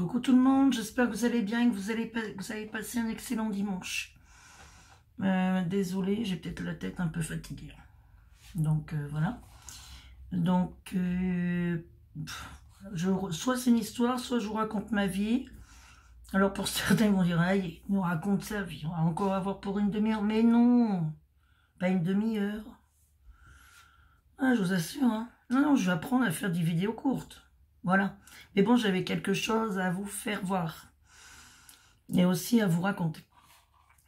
Coucou tout le monde, j'espère que vous allez bien et que vous avez passé un excellent dimanche. Désolée, j'ai peut-être la tête un peu fatiguée. Donc voilà. Donc, soit c'est une histoire, soit je vous raconte ma vie. Alors pour certains, ils vont dire, ah, il nous raconte sa vie, on va encore avoir pour une demi-heure. Mais non, pas une demi-heure. Ah, je vous assure, hein. Non, je vais apprendre à faire des vidéos courtes. Voilà. Mais bon, j'avais quelque chose à vous faire voir. Et aussi à vous raconter.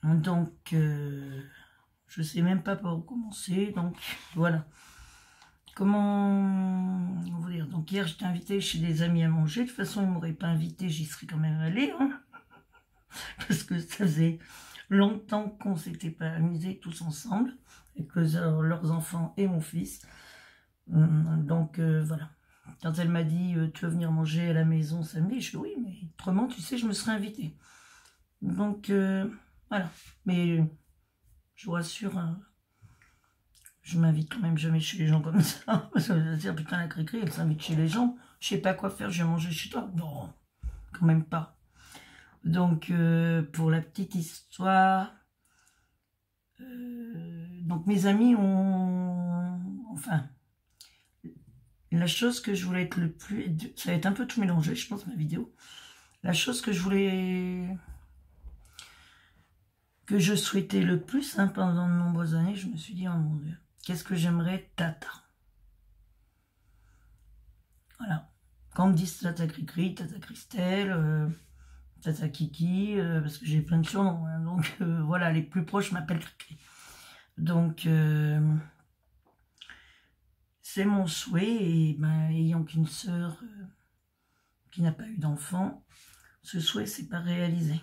Donc, je sais même pas par où commencer. Donc, voilà. Comment vous dire? Donc, hier, j'étais invitée chez des amis à manger. De toute façon, ils ne m'auraient pas invitée, j'y serais quand même allée. Hein, parce que ça faisait longtemps qu'on ne s'était pas amusés tous ensemble. Avec leurs enfants et mon fils. Donc, voilà. Quand elle m'a dit, tu veux venir manger à la maison samedi, je dis oui, mais autrement, tu sais, je me serais invitée. Donc, voilà. Mais je vous rassure, je m'invite quand même jamais chez les gens comme ça. Ça veut dire, putain, la cricri, elle s'invite chez les gens. Je sais pas quoi faire, je vais manger chez toi. Non, quand même pas. Donc, pour la petite histoire, donc mes amis ont... Enfin, la chose que je voulais être le plus... Ça va être un peu tout mélangé, je pense, ma vidéo. La chose que je voulais... que je souhaitais le plus, hein, pendant de nombreuses années, je me suis dit, oh mon Dieu, qu'est-ce que j'aimerais Tata. Voilà. Quand on me dit Tata Cricri, Tata Christelle, Tata Kiki, parce que j'ai plein de surnoms, hein, donc voilà, les plus proches m'appellent Cricri. Donc, c'est mon souhait, et ben, ayant qu'une sœur qui n'a pas eu d'enfant, ce souhait s'est pas réalisé.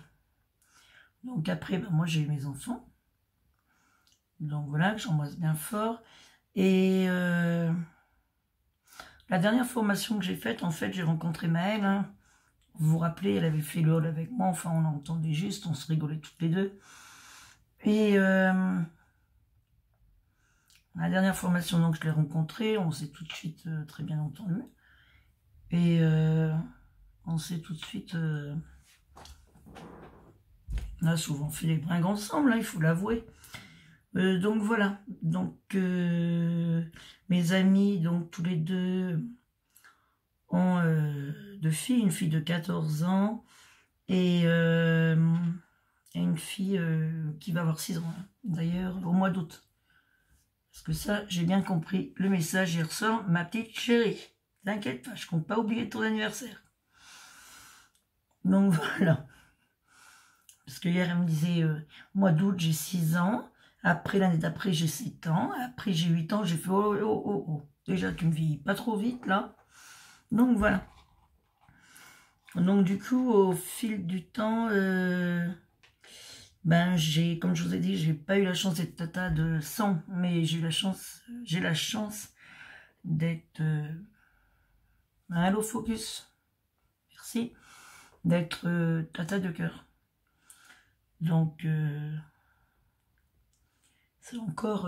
Donc après, ben, moi j'ai eu mes enfants. Donc voilà, que j'embrasse bien fort. Et la dernière formation que j'ai faite, en fait, j'ai rencontré Maëlle. Hein. Vous vous rappelez, elle avait fait le hall avec moi. Enfin, on entendait juste, on se rigolait toutes les deux. Et la dernière formation, donc, je l'ai rencontrée. On s'est tout de suite très bien entendu. Et on s'est tout de suite... on a souvent fait les bringues ensemble, hein, il faut l'avouer. Donc voilà, donc mes amis, donc tous les deux ont deux filles, une fille de 14 ans et une fille qui va avoir 6 ans, hein, d'ailleurs au mois d'août. Parce que ça, j'ai bien compris, le message il ressort, ma petite chérie, t'inquiète pas, je compte pas oublier ton anniversaire. Donc voilà. Parce que hier elle me disait, mois d'août j'ai 6 ans. Après, l'année d'après, j'ai 7 ans. Après, j'ai 8 ans. J'ai fait, oh, oh, oh, oh. Déjà, tu me vieillis pas trop vite, là. Donc, voilà. Donc, du coup, au fil du temps, ben, comme je vous ai dit, j'ai pas eu la chance d'être tata de sang, mais j'ai la chance d'être... allô, focus. Merci. D'être tata de cœur. Donc... c'est encore,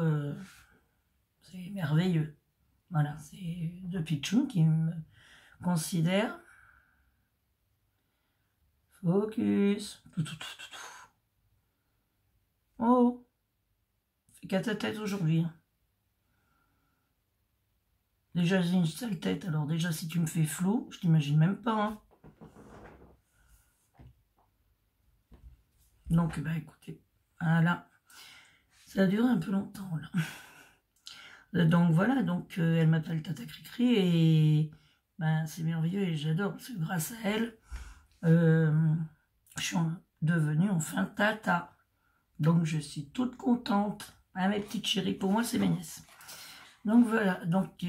c'est merveilleux. Voilà, c'est deux pitchouns qui me considèrent. Focus. Oh, fais qu'à ta tête aujourd'hui. Hein. Déjà, j'ai une sale tête, alors déjà, si tu me fais flou, je t'imagine même pas. Hein. Donc, bah écoutez, voilà. Ça a duré un peu longtemps, là. Donc voilà, donc elle m'appelle Tata Cricri et ben, c'est merveilleux et j'adore parce que grâce à elle, je suis devenue enfin Tata. Donc je suis toute contente. Hein, mes petites chéries, pour moi c'est mes nièces. Donc voilà, donc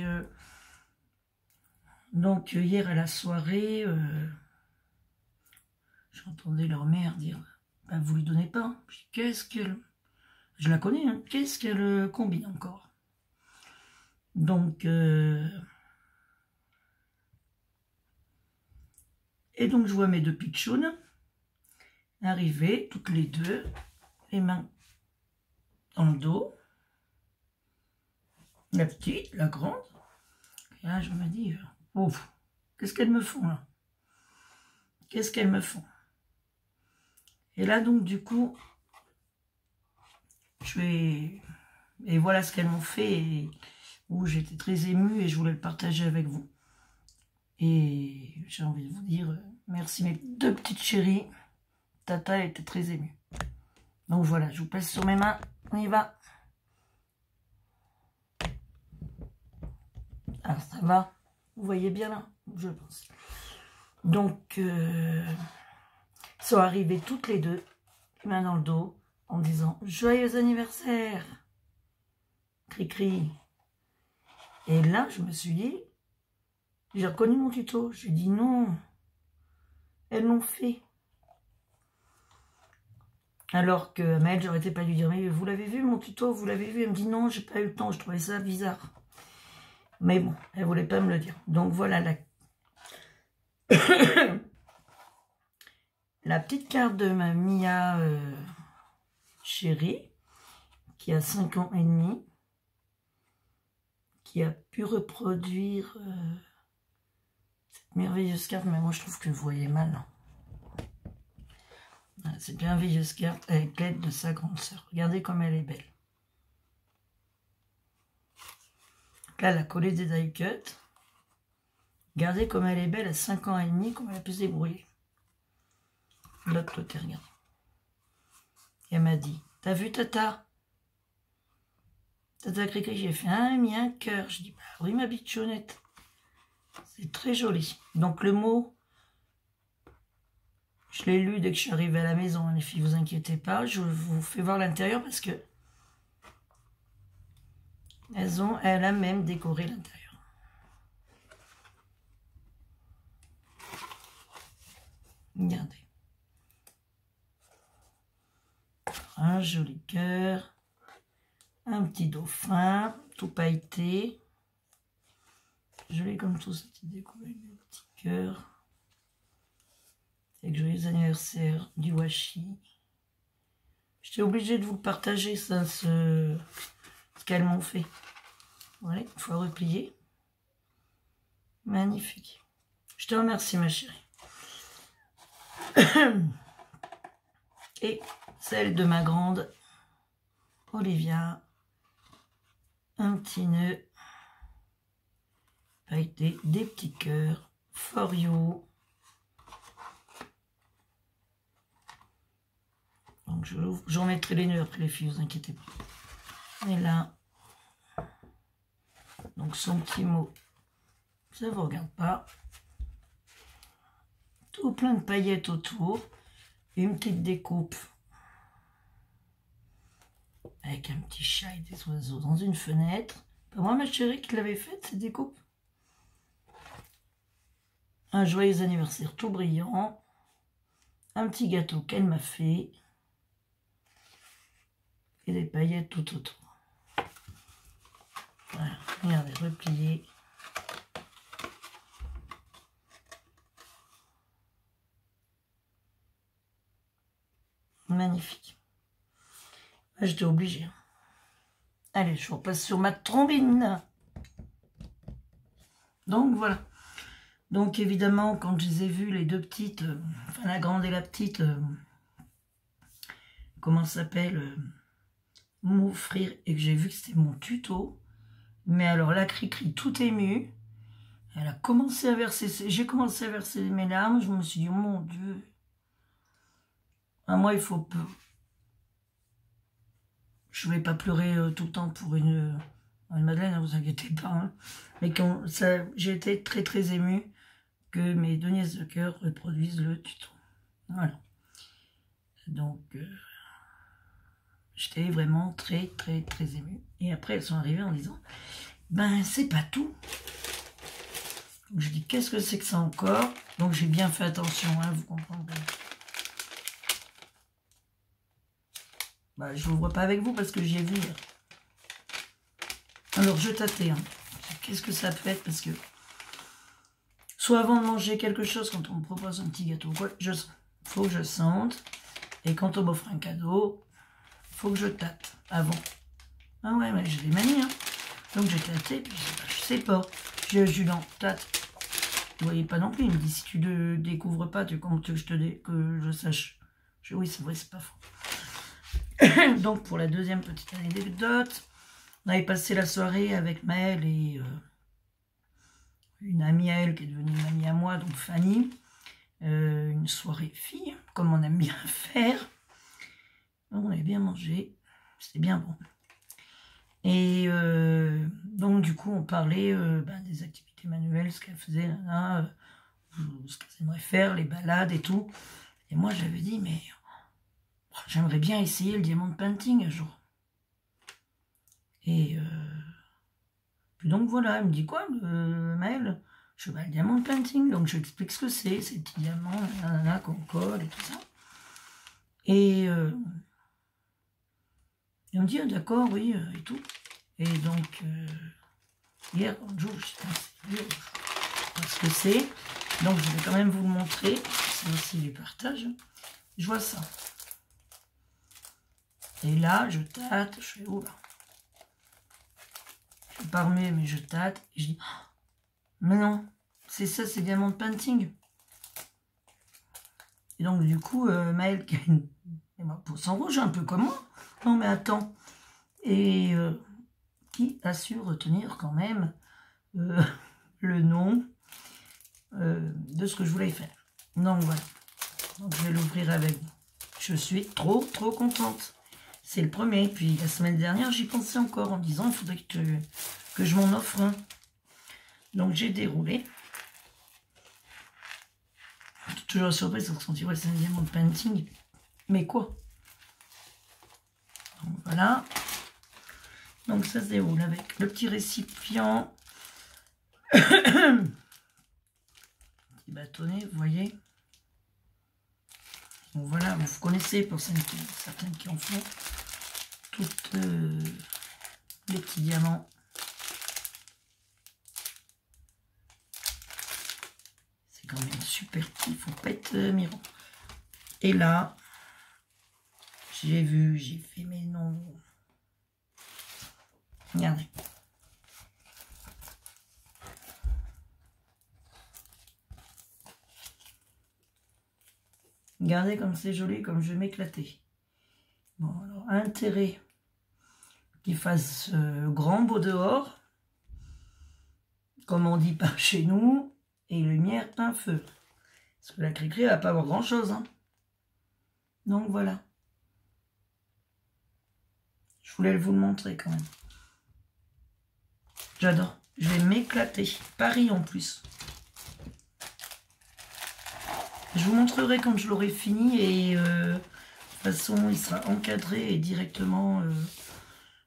hier à la soirée, j'entendais leur mère dire, ben, vous lui donnez pas. Qu'est-ce qu'elle... Je la connais, hein, qu'est-ce qu'elle combine encore? Donc, et donc je vois mes deux pitchounes arriver, toutes les deux, les mains dans le dos, la petite, la grande, et là je me dis, oh, qu'est-ce qu'elles me font là? qu'est-ce qu'elles me font? Et là, donc, du coup, et voilà ce qu'elles m'ont fait, et où j'étais très émue et je voulais le partager avec vous. Et j'ai envie de vous dire merci mes deux petites chéries. Tata était très émue. Donc voilà, je vous passe sur mes mains. On y va. Alors ça va. Vous voyez bien là, je pense. Donc, ils sont arrivées toutes les deux, main dans le dos, en disant « Joyeux anniversaire !» Cri-cri. Et là, je me suis dit, j'ai reconnu mon tuto. J'ai dit non, elles l'ont fait. Alors que Amel, j'aurais été pas lui dire, mais vous l'avez vu mon tuto, vous l'avez vu? Elle me dit non, j'ai pas eu le temps, je trouvais ça bizarre. Mais bon, elle voulait pas me le dire. Donc voilà la petite carte de ma Mia chérie, qui a 5 ans et demi, qui a pu reproduire cette merveilleuse carte, mais moi je trouve que vous voyez mal. Cette merveilleuse carte avec l'aide de sa grande sœur. Regardez comme elle est belle. Là, elle a collé des die cuts. Regardez comme elle est belle à 5 ans et demi, comme elle a pu se débrouiller. L'autre côté, regarde. Et elle m'a dit, t'as vu Tata? Tata Cricri, j'ai fait mis un cœur. Je dis, bah oui ma bichonnette. C'est très joli. Donc le mot, je l'ai lu dès que je suis arrivée à la maison, les filles, vous inquiétez pas. Je vous fais voir l'intérieur parce que elle a même décoré l'intérieur. Regardez. Un joli cœur. Un petit dauphin, tout pailleté. Joli comme tout, cette idée avec des petits cœurs. Avec joyeux anniversaire du washi. J'étais obligée de vous partager ça, ce qu'elles m'ont fait. Voilà, il faut replier. Magnifique. Je te remercie ma chérie. Et celle de ma grande Olivia. Un petit nœud pailleté, des petits cœurs. For you. Donc je remettrai les nœuds après les filles, vous inquiétez pas. Et là, donc son petit mot, ça vous regarde pas. Tout plein de paillettes autour. Une petite découpe. Avec un petit chat et des oiseaux dans une fenêtre. Pas moi ma chérie qui l'avait faite cette découpe. Un joyeux anniversaire tout brillant. Un petit gâteau qu'elle m'a fait. Et des paillettes tout autour. Voilà, regardez, replié. Magnifique. J'étais obligée. Allez, je repasse sur ma trombine. Donc voilà. Donc évidemment, quand je les ai vues, les deux petites, enfin la grande et la petite, comment ça s'appelle, m'offrir, et que j'ai vu que c'était mon tuto. Mais alors la Cricri, tout émue. Elle a commencé à verser, j'ai commencé à verser mes larmes. Je me suis dit, oh mon Dieu. À moi, il faut peu. Je ne vais pas pleurer tout le temps pour une Madeleine, ne vous inquiétez pas. Hein. Mais j'ai été très très émue que mes deux nièces de cœur reproduisent le tuto. Voilà. Donc, j'étais vraiment très très très émue. Et après, elles sont arrivées en disant, ben c'est pas tout. Donc, je dis, qu'est-ce que c'est que ça encore? Donc j'ai bien fait attention, hein, vous comprendrez. Bah, je ne le vois pas avec vous parce que j'y ai vu. Alors, je tâtais. Hein. Qu'est-ce que ça peut être? Parce que, soit avant de manger quelque chose, quand on me propose un petit gâteau, il faut que je sente. Et quand on m'offre un cadeau, il faut que je tâte avant. Ah ouais, mais j'ai des manies. Hein. Donc, j'ai tâté, puis je sais pas. J'ai Julian, tâte. Vous voyez pas non plus. Il me dit, si tu ne découvres pas, comment tu veux que je sache? Oui, c'est vrai, c'est pas faux. Donc, pour la deuxième petite anecdote, on avait passé la soirée avec Maëlle et une amie à elle qui est devenue une amie à moi, donc Fanny. Une soirée fille, comme on aime bien faire. On avait bien mangé, c'était bien bon. Et donc, du coup, on parlait des activités manuelles, ce qu'elle faisait, ce qu'elle aimerait faire, les balades et tout. Et moi, j'avais dit, mais j'aimerais bien essayer le diamond painting un jour. Et puis donc, voilà, elle me dit quoi, Maëlle? Je fais le diamond painting, donc je lui explique ce que c'est, ces petits diamants, qu'on colle et tout ça. Et on me dit, ah, d'accord, oui, et tout. Et donc, hier, un jour, je sais pas ce que c'est. Donc, je vais quand même vous le montrer. C'est aussi du partage. Je vois ça. Et là, je tâte, je fais, oh là. Je suis pas remuée, mais je tâte. Et je dis, oh, mais non, c'est ça, c'est diamant painting. Et donc, du coup, Maëlle, qui a une peau sans rouge, un peu comme moi. Non, mais attends. Et qui a su retenir quand même le nom de ce que je voulais faire. Donc, voilà. Donc, je vais l'ouvrir avec vous. Je suis trop contente. C'est le premier. Puis, la semaine dernière, j'y pensais encore en me disant, il faudrait que je m'en offre un. Donc, j'ai déroulé. Toujours surprise, on se dit, ouais, c'est un diamant de painting. Mais quoi? Donc, voilà. Donc, ça se déroule avec le petit récipient. Petit bâtonnet, vous voyez. Donc, voilà, vous connaissez pour certaines qui en font. Toutes les petits diamants. C'est quand même super petit, il faut pas être mirant. Et là, j'ai fait mes noms. Regardez. Regardez comme c'est joli, comme je vais m'éclater. Bon, alors, intérêt qu'il fasse grand beau dehors, comme on dit par chez nous, et lumière plein feu. Parce que la cricri, elle va pas avoir grand chose. Hein. Donc voilà. Je voulais vous le montrer quand même. J'adore. Je vais m'éclater. Paris en plus. Je vous montrerai quand je l'aurai fini et de toute façon il sera encadré et directement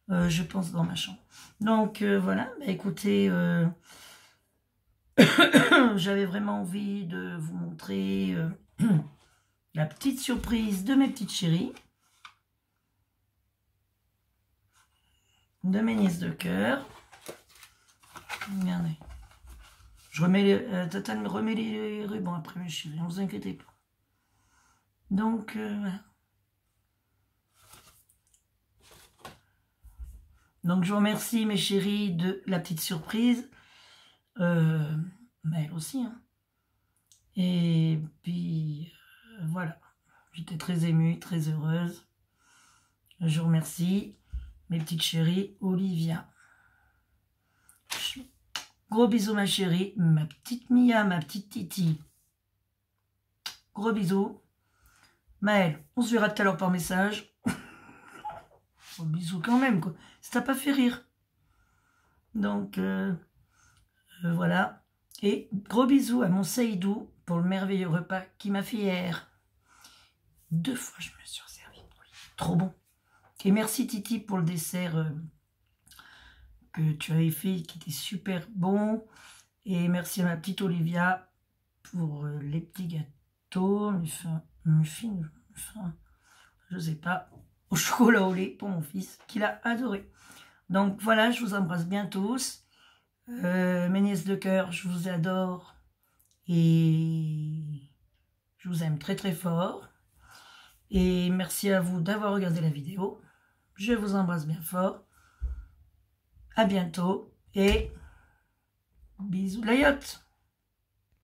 je pense dans ma chambre. Donc voilà, bah, écoutez, j'avais vraiment envie de vous montrer la petite surprise de mes petites chéries, de mes nièces de cœur. Regardez. Je remets Tata me remet les rubans après mes chéris, ne vous inquiétez pas. Donc, voilà. Donc, je vous remercie, mes chéris, de la petite surprise. Mais elle aussi. Hein. Et puis, voilà. J'étais très émue, très heureuse. Je vous remercie, mes petites chéries. Olivia. Gros bisous, ma chérie. Ma petite Mia, ma petite Titi. Gros bisous. Maëlle, on se verra tout à l'heure par message. Gros bisous quand même, quoi. Ça t'a pas fait rire. Donc, voilà. Et gros bisous à mon Seydou pour le merveilleux repas qui m'a fait hier. 2 fois, je me suis servi. Trop bon. Et merci, Titi, pour le dessert que tu avais fait, qui était super bon. Et merci à ma petite Olivia pour les petits gâteaux, muffins, je sais pas, au chocolat au lait pour mon fils, qu'il a adoré. Donc voilà, je vous embrasse bien tous. Mes nièces de cœur, je vous adore. Et je vous aime très très fort. Et merci à vous d'avoir regardé la vidéo. Je vous embrasse bien fort. À bientôt et bisous la yacht.